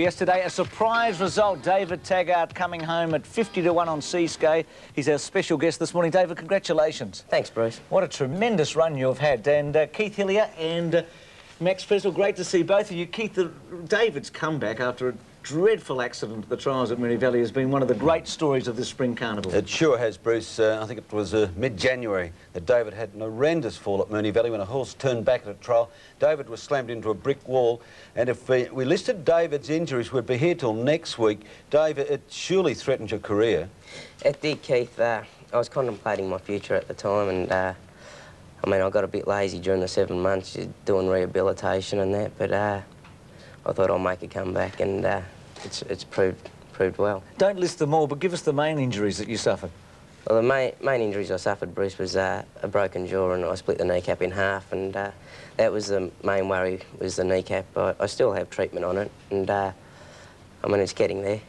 Yesterday, a surprise result. David Taggart coming home at 50-1 on Seascape. He's our special guest this morning. David, congratulations. Thanks, Bruce. What a tremendous run you've had. And Keith Hillier and Max Frizzle, great to see both of you. Keith, David's comeback after a dreadful accident at the trials at Moonee Valley has been one of the great stories of this spring carnival. It sure has, Bruce. I think it was mid-January that David had an horrendous fall at Moonee Valley when a horse turned back at a trial. David was slammed into a brick wall, and if we listed David's injuries, we'd be here till next week. David, it surely threatened your career. It did, Keith. I was contemplating my future at the time, and I mean, I got a bit lazy during the 7 months doing rehabilitation and that, but I thought I'll make a comeback, and it's proved well. Don't list them all, but give us the main injuries that you suffered. Well, the main injuries I suffered, Bruce, was a broken jaw, and I split the kneecap in half, and that was the main worry, was the kneecap. I still have treatment on it, and I mean, it's getting there.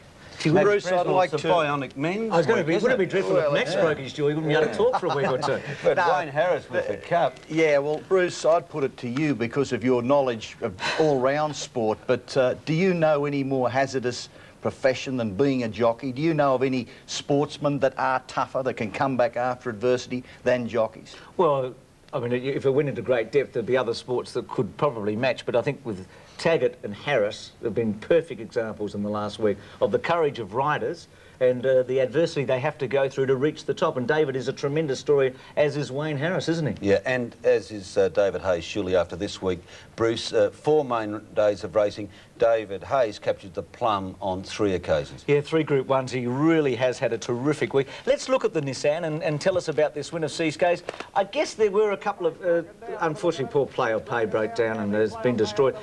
Bruce, I'd like to... bionic men. I was going to be, wouldn't it be dreadful if Max broke his jaw? He wouldn't be able to talk for a week or two. But Wayne Harris with the cup. Yeah, well, Bruce, I'd put it to you because of your knowledge of all-round sport, but do you know any more hazardous profession than being a jockey? Do you know of any sportsmen that are tougher, that can come back after adversity, than jockeys? Well, I mean, if it went into great depth, there'd be other sports that could probably match, but I think with Taggart and Harris have been perfect examples in the last week of the courage of riders and the adversity they have to go through to reach the top. And David is a tremendous story, as is Wayne Harris, isn't he? Yeah, and as is David Hayes, surely after this week. Bruce, 4 main days of racing. David Hayes captured the plum on 3 occasions. Yeah, 3 Group 1s. He really has had a terrific week. Let's look at the Nissan and tell us about this win of Seascape. I guess there were a couple of... unfortunately, poor Play or Pay broke down and has been destroyed.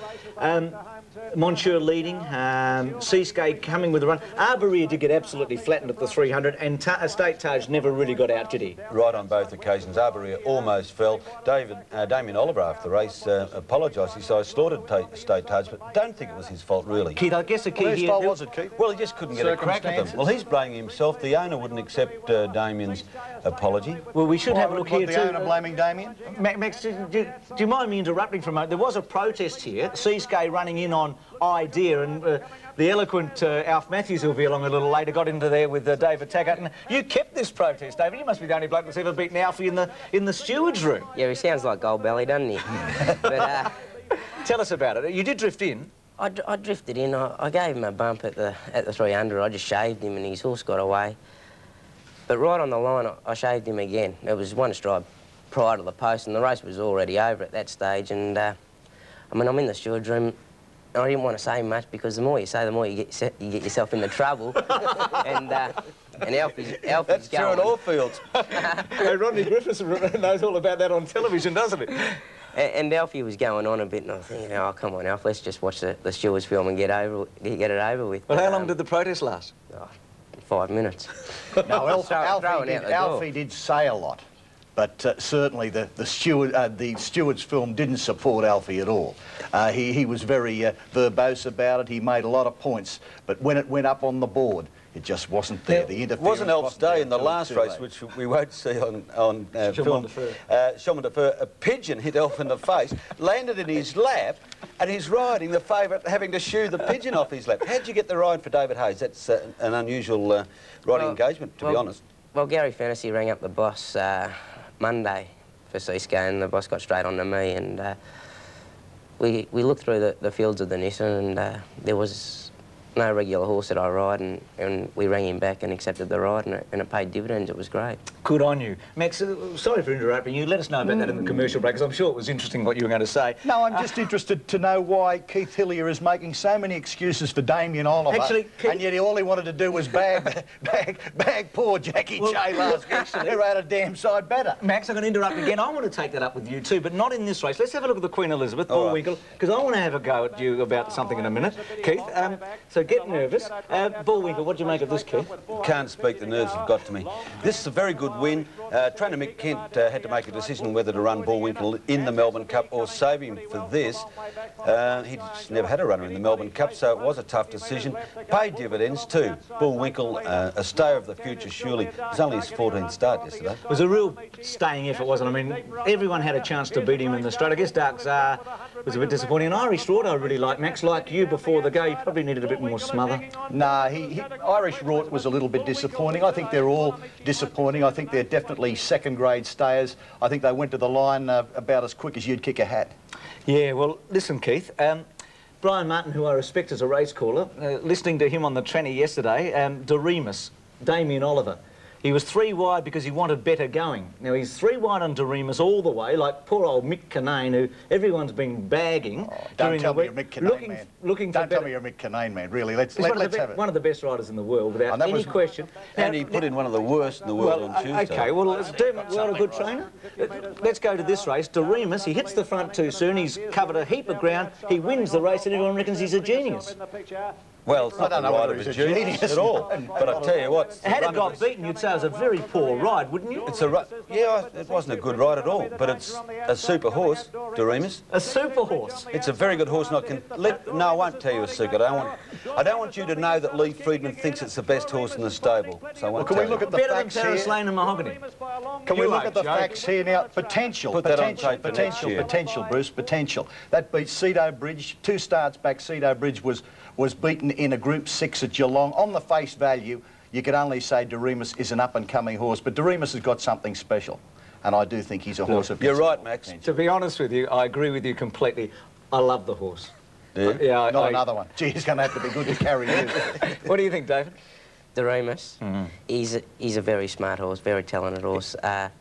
Monsieur leading, Seascape coming with a run. Arborea did get absolutely flattened at the 300, and Estate Taj never really got out, did he? Right on both occasions. Arborea almost fell. Damien Oliver after the race apologised. He said, I slaughtered Estate Taj, but don't think it was his fault, really. Keith, I guess the key Whose here... fault was it, Keith? Well, he just couldn't get a crack at them. Well, he's blaming himself. The owner wouldn't accept Damien's apology. Well, we should have a look here too. The owner blaming Damien? Max, do you mind me interrupting for a moment? There was a protest here, Seascape running in on idea, and the eloquent Alf Matthews, who'll be along a little later, got into there with David Taggart, and you kept this protest, David. You must be the only bloke that's ever beaten Alfie in the steward's room. Yeah, he sounds like Goldbelly, doesn't he? But tell us about it. You did drift in. I drifted in. I gave him a bump at the 300. I just shaved him, and his horse got away. But right on the line, I shaved him again. It was 1 stride prior to the post, and the race was already over at that stage. And I mean, I'm in the steward's room. I didn't want to say much because the more you say, the more you get yourself into trouble. and Alfie's That's going. true in all fields. Hey, Rodney Griffiths knows all about that on television, doesn't he? And Alfie was going on a bit, and I was thinking, oh, come on, Alf, let's just watch the steward's film and get it over with. Well, how long did the protest last? 5 minutes. No, Alfie did say a lot. But certainly the steward's film didn't support Alfie at all. He was very verbose about it. He made a lot of points, but when it went up on the board, it just wasn't there. The interference wasn't Elf's day in the last race, which we won't see on film. Shulman Defer, a pigeon hit Elf in the face, landed in his lap, and he's riding the favourite, having to shoo the pigeon off his lap. How'd you get the ride for David Hayes? That's an unusual riding engagement, to be honest. Well, Gary Fantasy rang up the boss Monday for Seascape, and the boss got straight on to me, and we looked through the fields of the Nissan, and there was no regular horse that I ride, and we rang him back and accepted the ride, and it paid dividends. It was great. Good on you. Max, sorry for interrupting you. Let us know about that in the commercial break, because I'm sure it was interesting what you were going to say. No, I'm just interested to know why Keith Hillier is making so many excuses for Damien Oliver, and yet all he wanted to do was bag poor Jackie J last week, who rode a damn side better. Max, I'm going to interrupt again. I want to take that up with you too, but not in this race. Let's have a look at the Queen Elizabeth, Bullwinkle, because I want to have a go at you about something in a minute. Keith, so get nervous. Bullwinkle, what do you make of this, Keith? Can't speak, the nerves have got to me. This is a very good win. Trainer Mick Kent had to make a decision on whether to run Bullwinkle in the Melbourne Cup or save him for this. He'd never had a runner in the Melbourne Cup, so it was a tough decision. Paid dividends too. Bullwinkle, a stay of the future, surely. It was only his 14th start yesterday. It was a real staying effort, wasn't it? I mean, everyone had a chance to beat him in the straight. I guess Dark Czar was a bit disappointing. An Irish Rort I really like, Max, like you before the go. He probably needed a bit more smother. Nah, Irish Rort was a little bit disappointing. I think they're all disappointing. I think they're definitely second-grade stayers. I think they went to the line about as quick as you'd kick a hat. Yeah, well, listen, Keith. Brian Martin, who I respect as a race caller, listening to him on the tranny yesterday, Doremus, Damien Oliver. He was 3 wide because he wanted better going. Now, he's 3 wide on Doremus all the way, like poor old Mick Kinane, who everyone's been bagging. Don't tell me you're Mick Kinane, man. Don't tell me you're Mick Kinane, man. Really, let's have it. One of the best riders in the world, without any question. And he put in one of the worst in the world on Tuesday. OK, well, Dermot, not a good trainer. Let's go to this race. Doremus, he hits the front too soon. He's covered a heap of ground. He wins the race and everyone reckons he's a genius. Well, it's not the ride of a genius at all. But I tell you what... Had it got beaten, you'd say it was a very poor ride, wouldn't you? It's yeah, it wasn't a good ride at all. But it's a super horse, Doremus. A super horse? It's a very good horse. No, I won't tell you a secret. I don't want you to know that Lee Friedman thinks it's the best horse in the stable. So I won't tell you. Look at the better facts than Paris here? Lane and Mahogany. Can we look at the facts here now? Potential, Put that on tape for next year. potential, Bruce, potential. That beats Cedo Bridge. 2 starts back, Cedo Bridge was beaten in a Group 6 at Geelong. On the face value, you could only say Doremus is an up-and-coming horse, but Doremus has got something special, and I do think he's a horse of... You're right, Max. To be honest with you, I agree with you completely. I love the horse. Yeah? Yeah, Not another one. Gee, he's going to have to be good to carry you. What do you think, David? Doremus, he's a very smart horse, very talented horse. I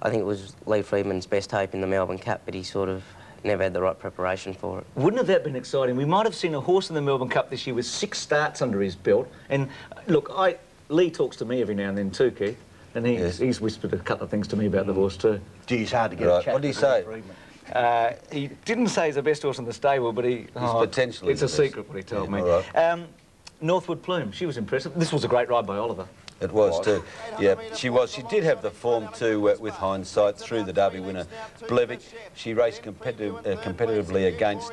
think it was Lee Friedman's best hope in the Melbourne Cup, but he sort of never had the right preparation for it. Wouldn't have that been exciting? We might have seen a horse in the Melbourne Cup this year with 6 starts under his belt. And look, Lee talks to me every now and then too, Keith, and he's whispered a couple of things to me about the horse too. Gee, he's hard to get a chat. What did he say? He didn't say he's the best horse in the stable, but he's potentially it's a secret what he told me. Right. Northwood Plume, she was impressive. This was a great ride by Oliver. It was too. Yeah, she was. She did have the form too, with hindsight, through the Derby winner Blevick. She raced competitively against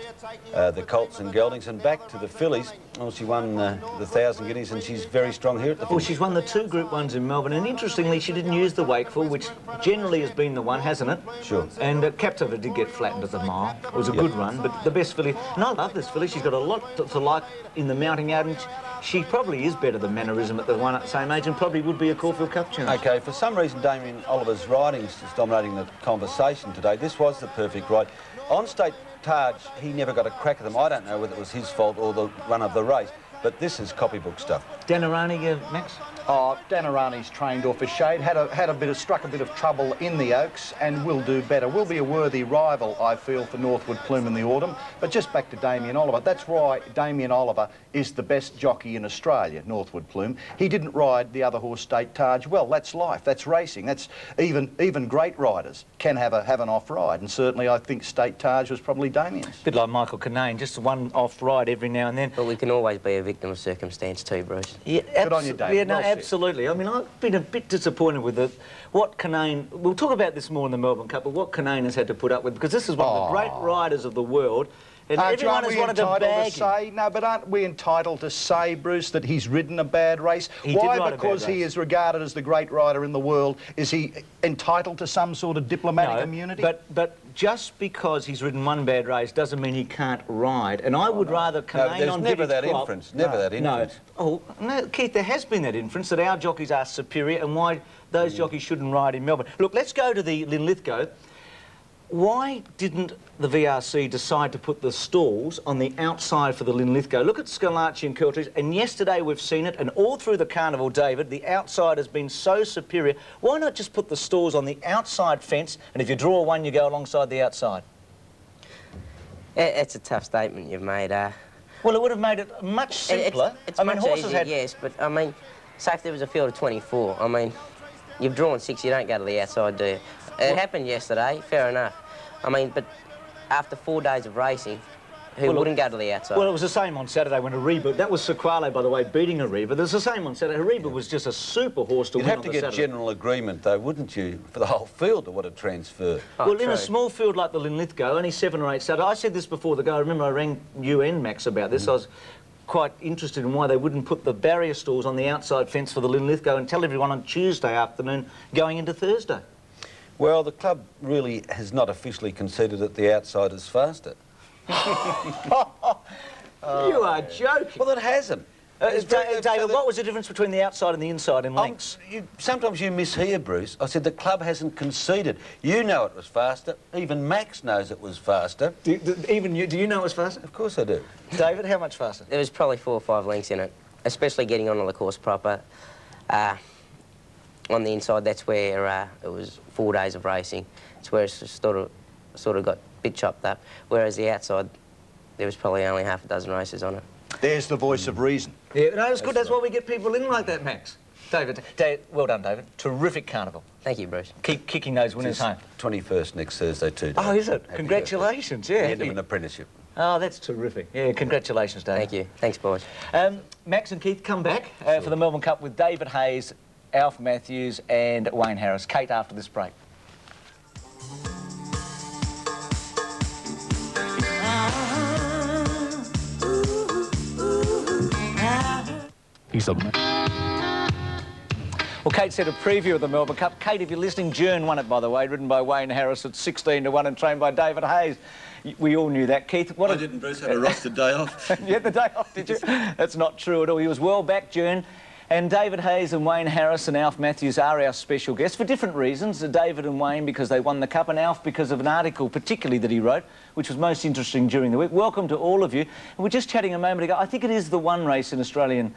the Colts and Geldings, and back to the fillies. Well, she won the 1,000 guineas, and she's very strong here at the Well, finish. she's won the 2 Group 1s in Melbourne, and interestingly, she didn't use the Wakeful, which generally has been the one, hasn't it? Sure. And Captiva did get flattened at the mile. It was a good run, but the best filly... And I love this filly. She's got a lot to like in the mounting yard, and she probably is better than Mannerism at the one at the same age, and probably would be a Caulfield Cup chance. OK, for some reason, Damien Oliver's riding is dominating the conversation today. This was the perfect ride. On State Taj, he never got a crack at them. I don't know whether it was his fault or the run of the race, but this is copybook stuff. Danarani, Max? Oh, Danarani's trained off a shade, struck a bit of trouble in the Oaks, and will do better. Will be a worthy rival, I feel, for Northwood Plume in the autumn. But just back to Damien Oliver. That's why Damien Oliver is the best jockey in Australia, Northwood Plume. He didn't ride the other horse, State Taj. Well, that's life. That's racing. That's even great riders can have an off ride, and certainly I think State Taj was probably Damien's. A bit like Michael Kinane, just one off ride every now and then. But we can always be a victim of circumstance too, Bruce. Yeah, good on you, David. Yeah, no, Well said. absolutely. I mean, I've been a bit disappointed with it. What Kinane... We'll talk about this more in the Melbourne Cup, but what Kinane has had to put up with, because this is one of the great riders of the world, and everyone has wanted to bag him. No, but aren't we entitled to say, Bruce, that he's ridden a bad race? Why, because he is regarded as the great rider in the world, is he entitled to some sort of diplomatic immunity? But just because he's ridden one bad race doesn't mean he can't ride. And I would rather Kinane on never Vintage that Crop... inference. Never that inference. No. Oh, no, Keith, there has been that inference that our jockeys are superior and why those jockeys shouldn't ride in Melbourne. Look, let's go to the Linlithgow. Why didn't the VRC decide to put the stalls on the outside for the Linlithgow? Look at Scalacci and Curtries, and yesterday we've seen it, and all through the carnival, David, the outside has been so superior. Why not just put the stalls on the outside fence, and if you draw one, you go alongside the outside? It's a tough statement you've made. Well, it would have made it much simpler. It's much easier, yes, but, I mean, say if there was a field of 24, I mean, you've drawn 6, you don't go to the outside, do you? It happened yesterday, fair enough. I mean, but after 4 days of racing, who wouldn't go to the outside? Well, it was the same on Saturday when Hariba... That was Sequale, by the way, beating Hariba. There's the same on Saturday. Hariba was just a super horse to win on the Saturday. You'd have to get general agreement, though, wouldn't you, for the whole field to what a transfer? Well, in a small field like the Linlithgow, only 7 or 8 started. I said this before the go. I remember I rang you and Max about this. I was quite interested in why they wouldn't put the barrier stalls on the outside fence for the Linlithgow and tell everyone on Tuesday afternoon going into Thursday. Well, the club really has not officially conceded that the outside is faster. You are joking. Well, it hasn't. David, what was the difference between the outside and the inside in lengths? Sometimes you mishear, Bruce. I said the club hasn't conceded. You know it was faster. Even Max knows it was faster. Do you know it was faster? Of course I do. David, how much faster? There was probably 4 or 5 lengths in it, especially getting onto the course proper. On the inside, that's where it was 4 days of racing. It's where it sort of got a bit chopped up. Whereas the outside, there was probably only half a dozen races on it. There's the voice of reason. Yeah, no, it's good. That's why we get people in like that, Max. David, well done, David. Terrific carnival. Thank you, Bruce. Keep kicking those winners home. 21st next Thursday too. Oh, is it? Congratulations, yeah. End of an apprenticeship. Oh, that's terrific. Yeah, congratulations, David. Thank you. Thanks, boys. Max and Keith, come back for the Melbourne Cup with David Hayes, Alf Matthews and Wayne Harris. Kate, after this break. Well, Kate said a preview of the Melbourne Cup. Kate, if you're listening, Jern won it, by the way, ridden by Wayne Harris at 16-1 and trained by David Hayes. We all knew that. Keith, what... I didn't, Bruce. Had a rostered day off. You had the day off, did you? That's not true at all. He was well back, Jern. And David Hayes and Wayne Harris and Alf Matthews are our special guests for different reasons. David and Wayne because they won the Cup, and Alf because of an article particularly that he wrote, which was most interesting during the week. Welcome to all of you. And we're just chatting a moment ago. I think it is the one race in Australian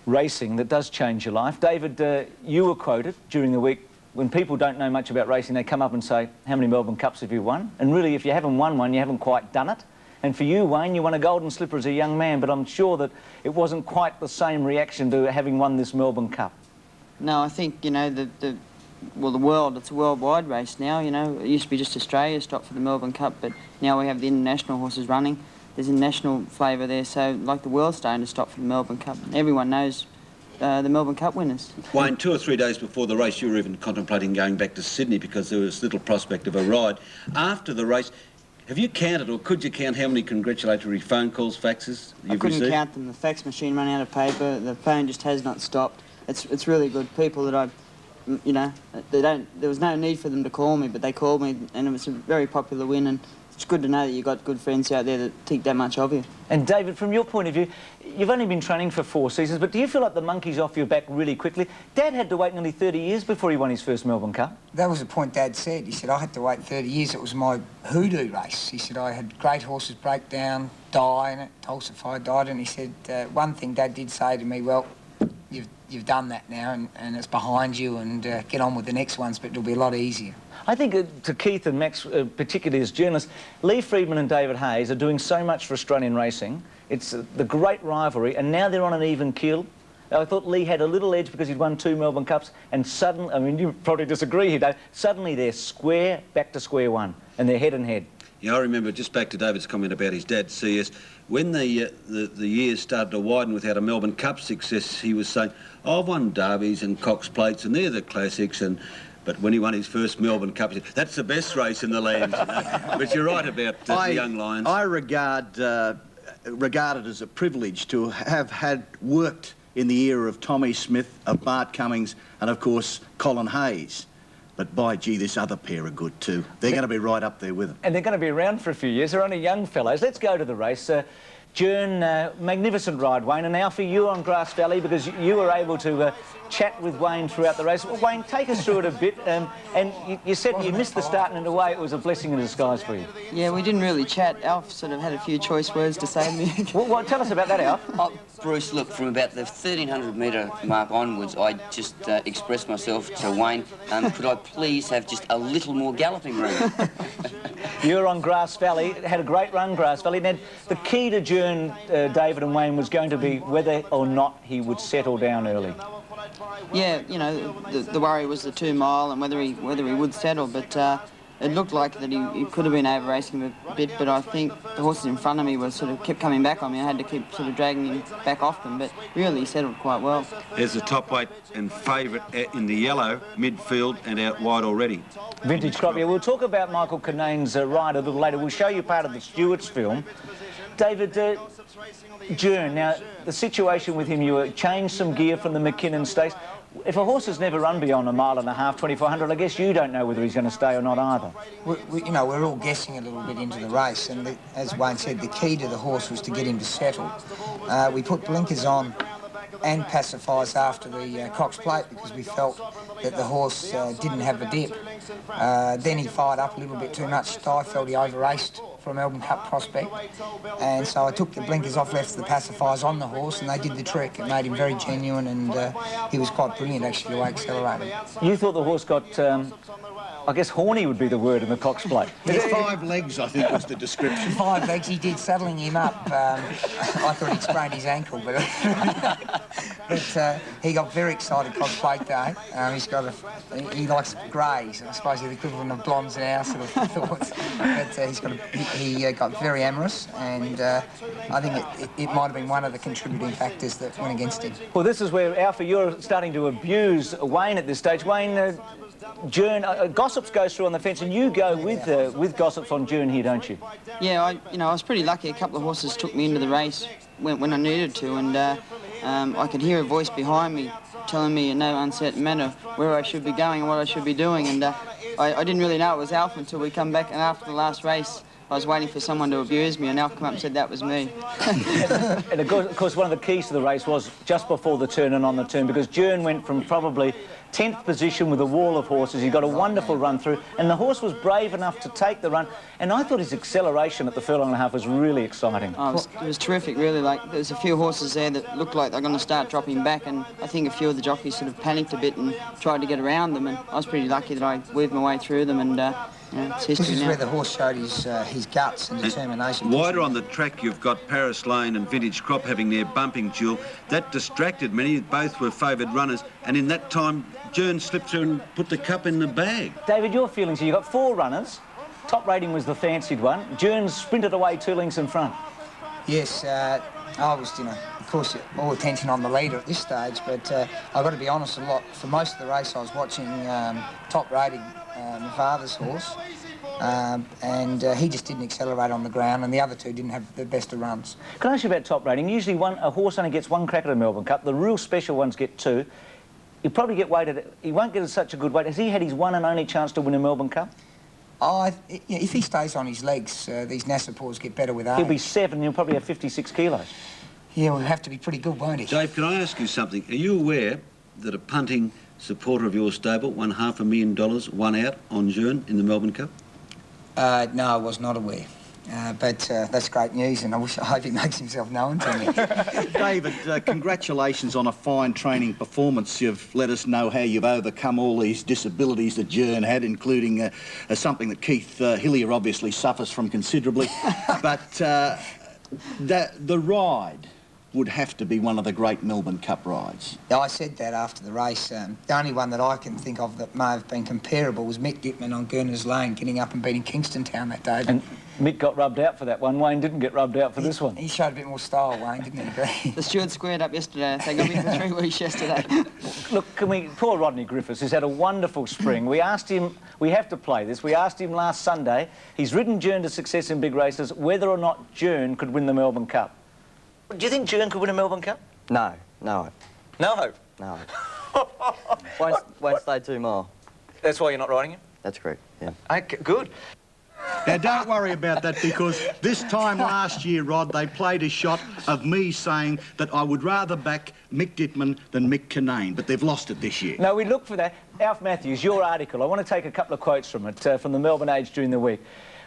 racing that does change your life. David, you were quoted during the week. When people don't know much about racing, they come up and say, how many Melbourne Cups have you won? And really, if you haven't won one, you haven't quite done it. And for you, Wayne, you won a golden slipper as a young man, but I'm sure that it wasn't quite the same reaction to having won this Melbourne Cup. No, I think, you know, the world, it's a worldwide race now, you know. It used to be just Australia stopped for the Melbourne Cup, but now we have the international horses running. There's a national flavour there, so like the world's starting to stop for the Melbourne Cup. Everyone knows the Melbourne Cup winners. Wayne, 2 or 3 days before the race, you were even contemplating going back to Sydney because there was little prospect of a ride. After the race, have you counted, or could you count how many congratulatory phone calls, faxes you've received? I couldn't count them. The fax machine ran out of paper. The phone just has not stopped. It's really good. People that you know, there was no need for them to call me, but they called me, and it was a very popular win, and it's good to know that you've got good friends out there that think that much of you. And David, from your point of view, you've only been training for 4 seasons, but do you feel like the monkey's off your back really quickly? Dad had to wait nearly 30 years before he won his first Melbourne Cup. That was the point Dad said. He said, I had to wait 30 years. It was my hoodoo race. He said, I had great horses break down, die in it, Tulsify died, and he said, one thing Dad did say to me, well, you've done that now and it's behind you, and get on with the next ones, but it'll be a lot easier. I think to Keith and Max, particularly as journalists, Lee Freedman and David Hayes are doing so much for Australian racing. It's the great rivalry, and now they're on an even keel. I thought Lee had a little edge because he'd won 2 Melbourne Cups, and suddenly, I mean, you probably disagree here, Dave, suddenly they're back to square one, and they're head and head. Yeah, I remember, just back to David's comment about his dad, CS, when the years started to widen without a Melbourne Cup success, he was saying, I've won derbies and Cox Plates, and they're the classics, but when he won his first Melbourne Cup, he said, that's the best race in the land. But you're right about the young lions. I regard it as a privilege to have had worked in the era of Tommy Smith, of Bart Cummings, and of course Colin Hayes. But by gee, this other pair are good too. They're going to be right up there with them. And they're going to be around for a few years. They're only young fellows. Let's go to the race. Jern, magnificent ride, Wayne. And Alfie, you on Grass Valley because you were able to chat with Wayne throughout the race. Well, Wayne, take us through it a bit. And you said you missed the start, and in a way it was a blessing in disguise for you. Yeah, we didn't really chat. Alf sort of had a few choice words to say to me. Well, tell us about that, Alf. Oh, Bruce, look, from about the 1,300 metre mark onwards, I just expressed myself to Wayne, could I please have just a little more galloping room? You were on Grass Valley, had a great run, Grass Valley. Now, the key to Jern, David and Wayne, was going to be whether or not he would settle down early. Yeah, you know, the worry was the 2 mile and whether he would settle, but it looked like that he could have been over-racing a bit, but I think the horses in front of me were sort of kept coming back on me. I had to keep sort of dragging him back off them, but really he settled quite well. There's the top weight and favourite in the yellow, midfield and out wide already. Vintage crop, yeah. We'll talk about Michael Kinane's ride a little later. We'll show you part of the Stewart's film. David, Jern, now, the situation with him, you changed some gear from the McKinnon Stakes. If a horse has never run beyond a mile and a half, 2,400, I guess you don't know whether he's going to stay or not either. You know, we're all guessing a little bit into the race, and as Wayne said, the key to the horse was to get him to settle. We put blinkers on and pacifiers after the Cox Plate because we felt that the horse didn't have a dip. Then he fired up a little bit too much. I felt he over-raced for a Melbourne Cup prospect, and so I took the blinkers off, left the pacifiers on the horse, and they did the trick. It made him very genuine, and he was quite brilliant actually the way he accelerated. You thought the horse got, I guess horny would be the word in the Cox Plate. His 5 legs, I think, was the description. 5 legs, he did, saddling him up. I thought he'd sprained his ankle, but he got very excited Cox Plate Day. He likes greys, I suppose he's the equivalent of blondes in our sort of thoughts. But he got very amorous, and I think it might have been one of the contributing factors that went against him. Well, this is where, Alfie, you're starting to abuse Wayne at this stage. Wayne, Jern, Gossips goes through on the fence, and you go with Gossips on Jern here, don't you? Yeah, I was pretty lucky. A couple of horses took me into the race when I needed to, and I could hear a voice behind me telling me in no uncertain manner where I should be going and what I should be doing, and I didn't really know it was Alf until we come back, and after the last race I was waiting for someone to abuse me, and Alf came up and said that was me. And of course one of the keys to the race was just before the turn and on the turn, because Jern went from probably 10th position with a wall of horses. He got a wonderful run through, and the horse was brave enough to take the run, and I thought his acceleration at the furlong and a half was really exciting. Oh, it was terrific, really. Like, there's a few horses there that looked like they're going to start dropping back, and I think a few of the jockeys sort of panicked a bit and tried to get around them, and I was pretty lucky that I weaved my way through them, and it's history This is now. where the horse showed his guts and determination. Wider on the track, you've got Paris Lane and Vintage Crop having their bumping duel. That distracted many. Both were favoured runners, and in that time, Jern slipped through and put the cup in the bag. David, your feelings here? You got 4 runners. Top Rating was the fancied one. Jern sprinted away 2 lengths in front. Yes, I was, of course, all attention on the leader at this stage, but I've got to be honest, for most of the race I was watching Top Rating, my father's horse, and he just didn't accelerate on the ground, and the other 2 didn't have the best of runs. Can I ask you about Top Rating? Usually a horse only gets 1 crack at a Melbourne Cup. The real special ones get 2. He'll probably get weighted. He won't get such a good weight. Has he had his one and only chance to win a Melbourne Cup? If he stays on his legs, these Nassapors get better with age. He'll be 7, he'll probably have 56 kilos. Yeah, we'll have to be pretty good, won't he? Dave, can I ask you something? Are you aware that a punting supporter of your stable won $500,000 one out on Jern in the Melbourne Cup? No, I was not aware. But that's great news, and I hope he makes himself known to me. David, congratulations on a fine training performance. You've let us know how you've overcome all these disabilities that Jern had, including something that Keith Hillier obviously suffers from considerably. But the ride would have to be one of the great Melbourne Cup rides. Yeah, I said that after the race. The only one that I can think of that may have been comparable was Mick Dittman on Gurner's Lane, getting up and beating Kingston Town that day. And Mick got rubbed out for that one. Wayne didn't get rubbed out for this one. He showed a bit more style, Wayne, didn't he? The steward squared up yesterday. They got me for 3 weeks yesterday. Look, poor Rodney Griffiths has had a wonderful spring. We asked him, we have to play this, we asked him last Sunday, he's ridden Jern to success in big races, whether or not Jern could win the Melbourne Cup. Do you think Jern could win a Melbourne Cup? No. No? No. won't stay 2 more. That's why you're not riding him? That's correct, yeah. Okay, good. Now, don't worry about that, because this time last year, Rod, they played a shot of me saying that I would rather back Mick Dittman than Mick Kinane, but they've lost it this year. No, we look for that. Alf Matthews, your article, I want to take a couple of quotes from it, from the Melbourne Age during the week.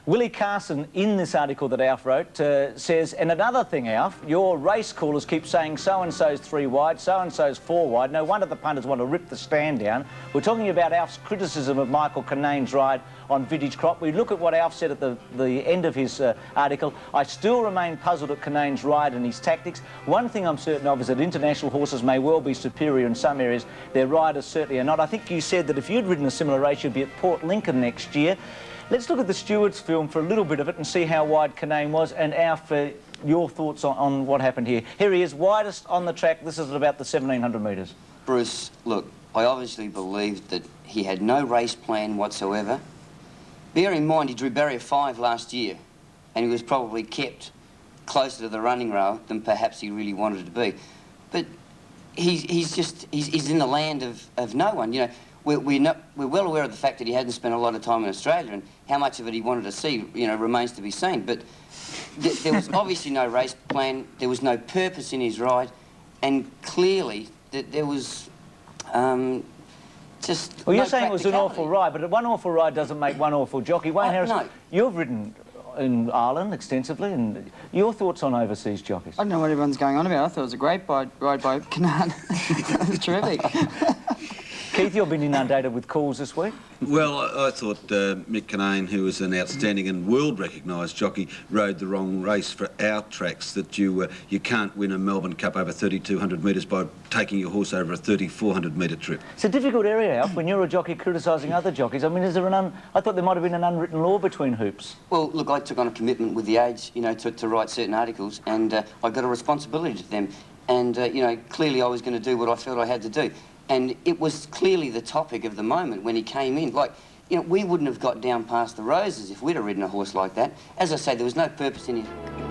Willie Carson, in this article that Alf wrote, says, and another thing, Alf, your race callers keep saying so-and-so's 3 wide, so-and-so's 4 wide. No wonder the punters want to rip the stand down. We're talking about Alf's criticism of Michael Kinane's ride on Vintage Crop. We look at what Alf said at the end of his article. I still remain puzzled at Kinane's ride and his tactics. One thing I'm certain of is that international horses may well be superior in some areas. Their riders certainly are not. I think you said that if you'd ridden a similar race, you'd be at Port Lincoln next year. Let's look at the Stewards film for a little bit of it and see how wide Kinane was. And Alf, your thoughts on what happened here. Here he is, widest on the track. This is at about the 1,700 metres. Bruce, look, I obviously believed that he had no race plan whatsoever. Bear in mind, he drew barrier 5 last year, and he was probably kept closer to the running rail than perhaps he really wanted to be. But he's in the land of no one. You know, we're well aware of the fact that he hadn't spent a lot of time in Australia, and how much of it he wanted to see, you know, remains to be seen. But there was obviously no race plan. There was no purpose in his ride, and clearly there was just. Well, you're no saying it was an awful ride, but one awful ride doesn't make one awful jockey. Wayne Harris, no. You've ridden in Ireland extensively, and your thoughts on overseas jockeys? I don't know what everyone's going on about. I thought it was a great ride by Canaan. It was terrific. Keith, you've been inundated with calls this week. Well, I thought Mick Kinane, who was an outstanding and world-recognised jockey, rode the wrong race for our tracks, that you can't win a Melbourne Cup over 3,200 metres by taking your horse over a 3,400-metre trip. It's a difficult area, Alf, when you're a jockey criticising other jockeys. I mean, is there I thought there might have been an unwritten law between hoops. Well, look, I took on a commitment with the Age, you know, to write certain articles, and I got a responsibility to them. And, you know, clearly I was going to do what I felt I had to do. And it was clearly the topic of the moment when he came in. Like, you know, we wouldn't have got down past the roses if we'd have ridden a horse like that. As I say, there was no purpose in it.